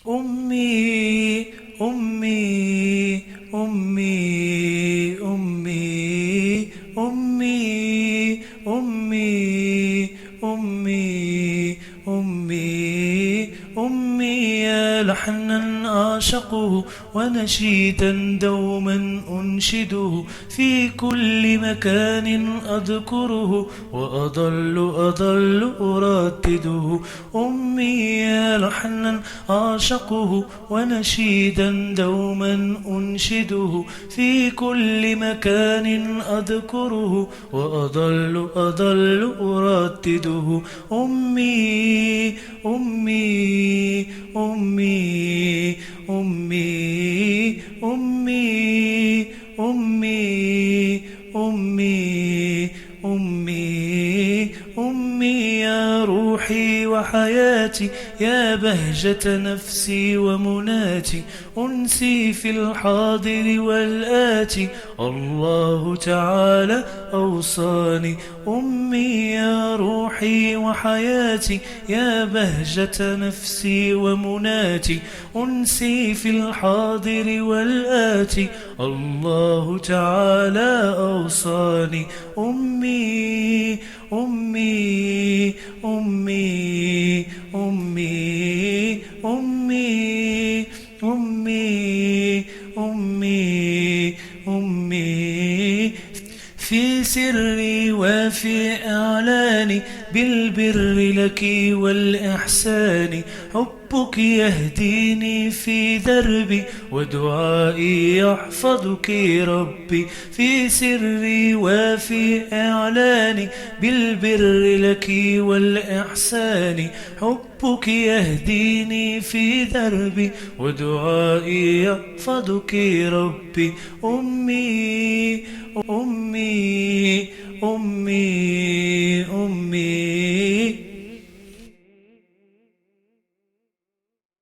أمي أمي أمي أمي أمي أمي أمي أمي أمي يا لحنا أعشقه ونشيدا دوما أنشده في كل مكان أذكره وأضل أردده أمي يا لحنا أعشقه ونشيدا دوما أنشده في كل مكان أذكره وأضل أردده أمي أمي أمي أمي أمي أمي أمي أمي أمي يا روحي وحياتي يا بهجة نفسي ومناتي أنسي في الحاضر والآتي الله تعالى أوصاني أمي يا روحي وحياتي يا بهجة نفسي ومناتي أنسي في الحاضر والآتي الله تعالى أوصاني أمي أمي أمي أمي أمي أمي أمي أمي في سري وفي إعلاني بالبر لك والإحسان حبك يهديني في دربي ودعائي يحفظك ربي في سري وفي إعلاني بالبر لك والإحسان حبك يهديني في دربي ودعائي يحفظك ربي أمي أمي أمي